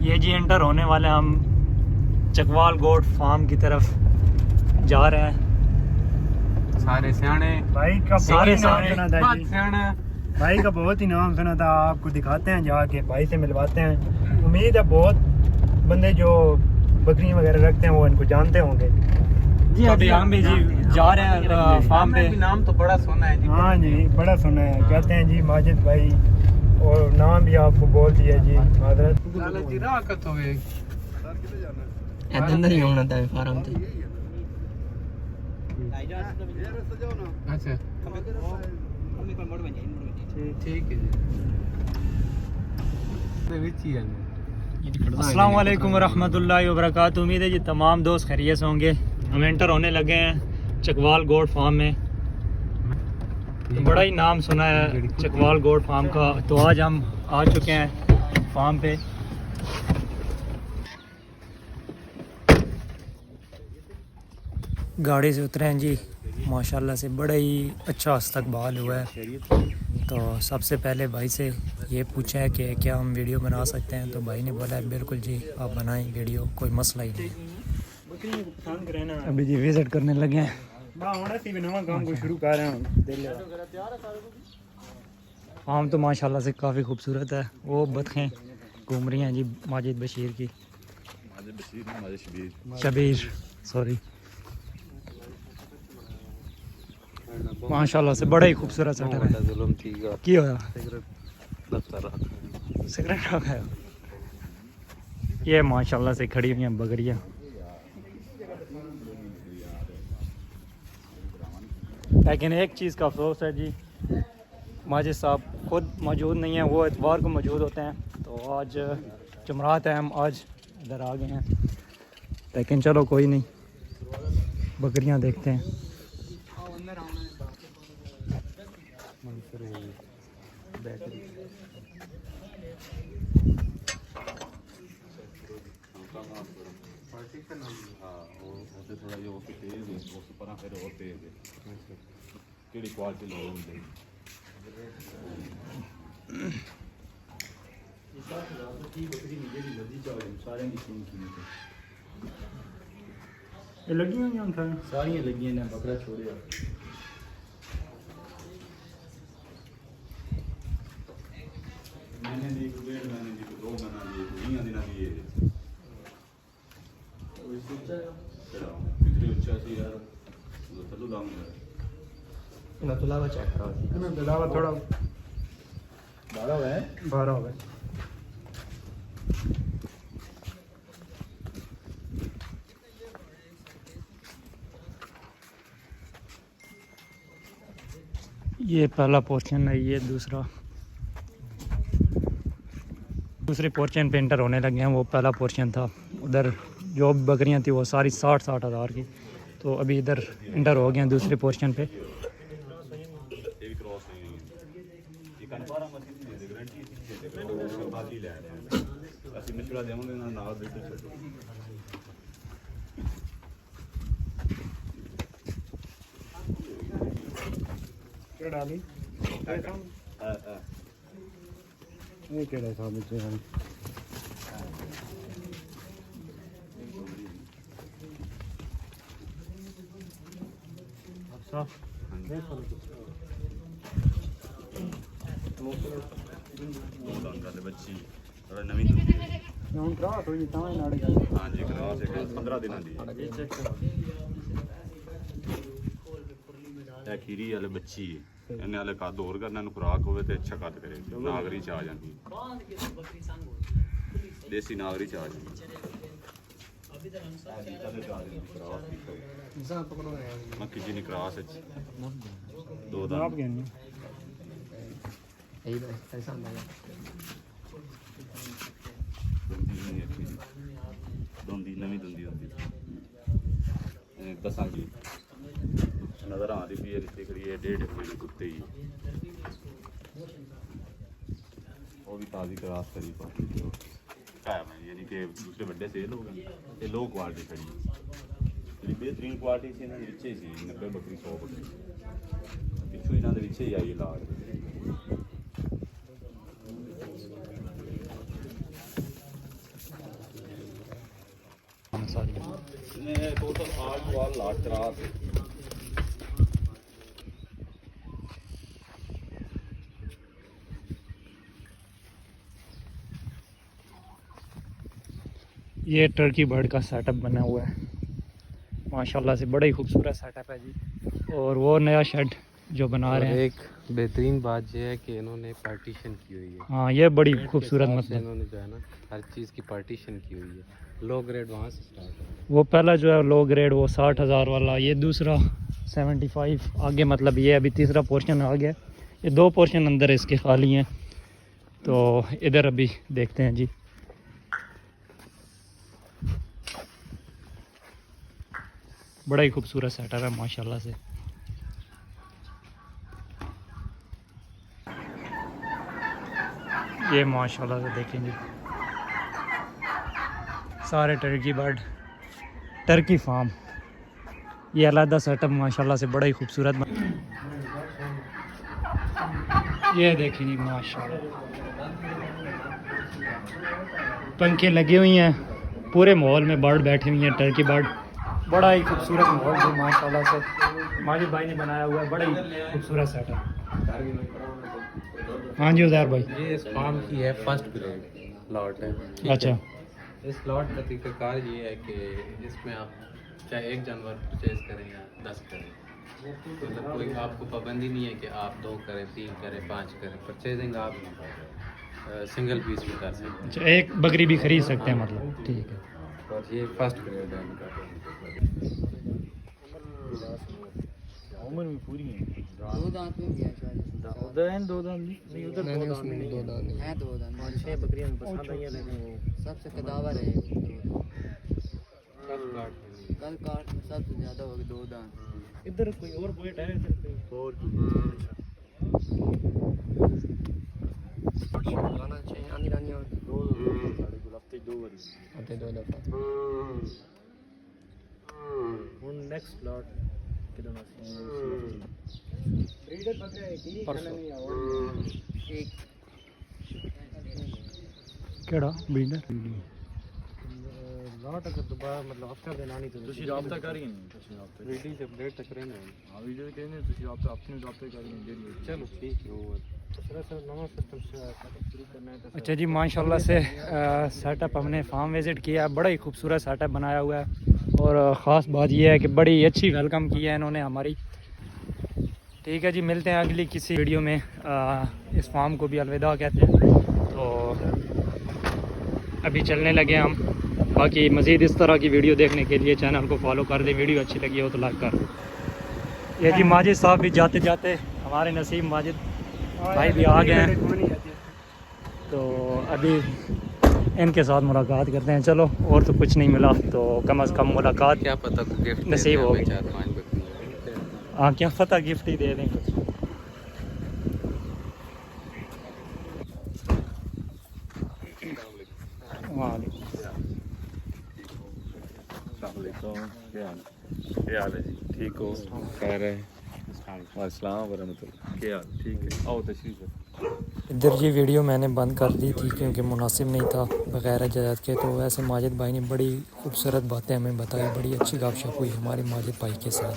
ये जी एंटर होने वाले हम चकवाल गोट फार्म की तरफ जा रहे हैं। सारे सियाने भाई का सारे नाम सियाने। सुना था जी। सियाने भाई का बहुत ही नाम सुना था, आपको दिखाते हैं जाके, भाई से मिलवाते हैं। उम्मीद है बहुत बंदे जो बकरियां वगैरह रखते हैं वो इनको जानते होंगे। जी अभी हम भी जी जा रहे हैं फार्म पे। भी नाम तो बड़ा सोना है जी। हाँ जी बड़ा सुना है, कहते हैं जी माजिद भाई, और नाम भी आपको बोल दिया जी मादरत। लाला जी राकत होवे अंदर ही होना था फार्म ते। अच्छा ठीक है जी विच ही है। अस्सलाम वालेकुम वरहमतुल्लाहि वबरकातुहू। उम्मीद है जी तमाम दोस्त खैरियत से होंगे। हम एंटर होने लगे हैं चकवाल गोट फार्म में। तो बड़ा ही नाम सुना है चकवाल गोट फार्म का। तो आज हम आ चुके हैं फार्म पे। गाड़ी से उतरे हैं जी, माशाल्लाह से बड़ा ही अच्छा इस्तकबाल हुआ है। तो सबसे पहले भाई से ये पूछा है कि क्या हम वीडियो बना सकते हैं, तो भाई ने बोला है बिल्कुल जी आप बनाएं वीडियो, कोई मसला ही नहीं है। अभी जी विजिट करने लगे हैं। काम को शुरू कर रहे हैं। फार्म तो माशाल्लाह से काफ़ी खूबसूरत है। वो बतखें घूम रही हैं जी माजिद बशीर की, शबीर सॉरी। माशाल्लाह से बड़ा ही खूबसूरत सेटअप है। की होया सिगरेट रखा। ये माशाल्लाह से खड़ी हुई हैं बकरियां। लेकिन एक चीज़ का अफसोस है जी, माजिद साहब खुद मौजूद नहीं है, वो इतवार को मौजूद होते हैं। तो आज जुमरात है, हम आज इधर आ गए हैं। लेकिन चलो कोई नहीं, बकरियां देखते हैं। ये लगी हुई हैं सारियां लगी ने बकरा छोड़िया। मैंने जी डेढ़ महीने जी 2 महीना जी 20 दिना जी ये पिछले उच्चा सी यार चलो दाऊंगा ना तुलावा चेक करो जी। मैं बिलावा थोड़ा 12 है 12 हो गए। ये पहला पोर्शन है, ये दूसरे पोर्शन पे एंटर होने लगे हैं। वो पहला पोर्शन था, उधर जो बकरियां थी वो सारी 60 हज़ार की। तो अभी इधर एंटर हो गए हैं दूसरे पोर्शन पे। ये भी क्रॉस नहीं है ये कन्फर्म मशीन दे गारंटी बाकी ले ਅਸੀਂ ਮਿਸ਼ਰਾ ਦੇਵਾਂਗੇ ਨਾਲ ਬਿਲਕੁਲ ਛੱਡੋ। क्या डाली ये केड़ा सा बच्चे हैं। अच्छा ਗੱਲ ਬੱਚੀ ਥੋੜਾ ਨਵੀਂ ਦੁੱਧ ਹੁਣ ਕਰਾ ਥੋੜੀ ਤਾਂ ਹੀ ਨਾੜੇ ਹਾਂਜੀ ਕਰਾਸ ਇੱਕ 15 ਦਿਨਾਂ ਦੀ ਇਹ ਖੀਰੀ ਵਾਲੇ ਬੱਚੀ ਹੈ। ਇਹਨੇ ਵਾਲੇ ਕੱਦ ਹੋਰ ਕਰਨਾ ਨੂੰ ਖੁਰਾਕ ਹੋਵੇ ਤੇ ਅੱਛਾ ਕੱਦ ਕਰੇ, ਨਾਗਰੀ ਚ ਆ ਜਾਂਦੀ ਦੇਸੀ ਨਾਗਰੀ ਚ ਆ ਜਾਂਦੀ। ਮੱਕੀ ਜੀ ਨੇ ਕਰਾਸ ਵਿੱਚ ਦੋ ਦਾ आप गए नहीं यही बस ऐसा अंदाजा। ਦੁੰਦੀ ਨਵੀਂ ਦੁੰਦੀ ਹੁੰਦੀ ਦਸਾਂ ਦੀ ਨਜ਼ਰ ਆਉਂਦੀ ਵੀ ਇਹ ਰਿਸ਼ਤੇ ਕਰੀਏ 1.5 ਮਹੀਨੇ ਕੁੱਤੇ ਹੀ ਉਹ ਵੀ ਤਾਜ਼ੀ ਕਰਾਸ ਕਰੀ ਪਾਤੀ ਜੋ ਕਾਇਮ ਹੈ, ਯਾਨੀ ਕਿ ਦੂਸਰੇ ਵੱਡੇ ਸੇਲ ਹੋ ਗਏ ਤੇ ਲੋ ਕੁਆਲਿਟੀ ਖੜੀ ਜਿਹੜੀ ਬੇਹਤਰੀਨ ਕੁਆਲਿਟੀ ਸੀ ਇਹਨਾਂ ਦੇ ਵਿੱਚ ਹੀ ਸੀ 90 ਬੱਕਰੀ 100 ਬੱਕਰੀ ਪਿੱਛੋਂ ਇਹਨਾਂ ਦੇ ਵਿੱਚ ਹੀ ਆਈ ਲਾਜ। इसमें टोटल 8 वाल 8 त्रास है। ये टर्की बर्ड का सेटअप बना हुआ है माशाल्लाह से, बड़ा ही खूबसूरत सेटअप है जी। और वो नया शेड जो बना रहे हैं, एक बेहतरीन बात यह है कि इन्होंने पार्टीशन की हुई है। हाँ ये बड़ी खूबसूरत मतलब, इन्होंने जो है ना हर चीज़ की पार्टीशन की हुई है। लो ग्रेड वहाँ से स्टार्ट है। वो पहला जो है लो ग्रेड वो 60,000 वाला, ये दूसरा 75 आगे, मतलब ये अभी तीसरा पोर्शन आ गया। ये 2 पोर्शन अंदर इसके खाली हैं, तो इधर अभी देखते हैं जी। बड़ा ही खूबसूरत सेटअप है माशाल्लाह से। ये माशाल्लाह से देखें जी, सारे टर्की बर्ड, टर्की फार्म, ये अलग सेटअप माशाल्लाह से बड़ा ही खूबसूरत ये देखें जी माशाल्लाह, पंखे लगे हुई हैं, पूरे माहौल में बर्ड बैठे हुई हैं, टर्की बर्ड। बड़ा ही खूबसूरत माहौल जो माशाल्लाह से माजिद भाई ने बनाया हुआ है, बड़ा ही खूबसूरत सेटअप। हाँ जी उज़ैर भाई, ये इस फार्म की है फर्स्ट ग्रेड लॉट है। अच्छा इस लॉट का तरीक़ाकार ये है कि इसमें आप चाहे एक जानवर परचेज करें या 10 करें, मतलब कोई आपको पाबंदी नहीं है कि आप 2 करें, 3 करें, 5 करें। परचेजिंग आप सिंगल पीस भी कर सकते हैं। अच्छा, एक बकरी भी खरीद सकते हैं मतलब, ठीक है। और ये फर्स्ट ग्रेड है इनका। उम्र में पूरी है। 2 दांत में भी है शायद। उधर हैं 2 दांत नहीं, उधर 2 दांत उसमें नहीं 2 दांत नहीं है 2 दांत। 6 बकरियां पसंद आई हैं, लेकिन वो सबसे कदावर है कल काट के कल काट में सबसे ज़्यादा होगी 2 दांत। इधर कोई और वेट है इधर और आना चाहिए आनी रानी और 2 हफ्ते 2 बारी हफ्ते 2 दफ़ा। ਹੁਣ ਨੈਕਸਟ ਪਲਾਟ ਕਿਦੋਂ ਆਸੀ ਬਰੀਡਰ ਬੱਕਰਾ ਹੈ ਕੀ ਨਹੀਂ ਆਉਣ एक केड़ा ब्रीडर ਲਾਟ ਅਗਰ ਦੁਬਾਰਾ ਮਤਲਬ ਹਫਤਾ ਦੇ ਨਾਨੀ ਤੇ ਤੁਸੀਂ ਰਾਬਤਾ ਕਰ ਹੀ ਨਹੀਂ ਤੁਸੀਂ ਰਾਬਤਾ रेडी से अपडेट तक रहना है। ਹਾਂ ਵੀਡੀਓ ਕਹਿੰਦੇ ਤੁਸੀਂ ਰਾਬਤਾ ਆਪਣੇ ਰਾਬਤੇ ਕਰ ਨਹੀਂ ਜਿਹੜੀ चलो ठीक है वो सर नवा सिस्टम शुरू करना है तो अच्छा जी माशाल्लाह से सेटअप हमने फार्म विज़िट किया है, बड़ा ही खूबसूरत सेटअप बनाया हुआ है। और ख़ास बात यह है कि बड़ी अच्छी वेलकम की है इन्होंने हमारी। ठीक है जी, मिलते हैं अगली किसी वीडियो में। इस फार्म को भी अलविदा कहते हैं, तो अभी चलने लगे हम। बाकी मज़ीद इस तरह की वीडियो देखने के लिए चैनल को फॉलो कर दें, वीडियो अच्छी लगी हो तो लाइक कर दें। ये जी माजिद साहब भी जाते जाते, हमारे नसीब माजिद भाई भी आ गए हैं, तो अभी इनके साथ मुलाकात करते हैं। चलो और तो कुछ नहीं मिला, तो कम से कम मुलाकात क्या पता को गिफ्ट नसीब हो गई। 4-5 बकरियां। हाँ क्या पता गिफ्ट ही दे दें कुछ। वालेकुम क्या हाल है जी? ठीक हो? खैर है। अस्सलाम वरहमतुल्लाह। क्या हाल? ठीक है, आओ तशरीफ है। इधर ये वीडियो मैंने बंद कर दी थी क्योंकि मुनासिब नहीं था बग़ैर इजाज़त के। तो वैसे माजिद भाई ने बड़ी खूबसूरत बातें हमें बताई, बड़ी अच्छी गपशप हुई हमारे माजिद भाई के साथ।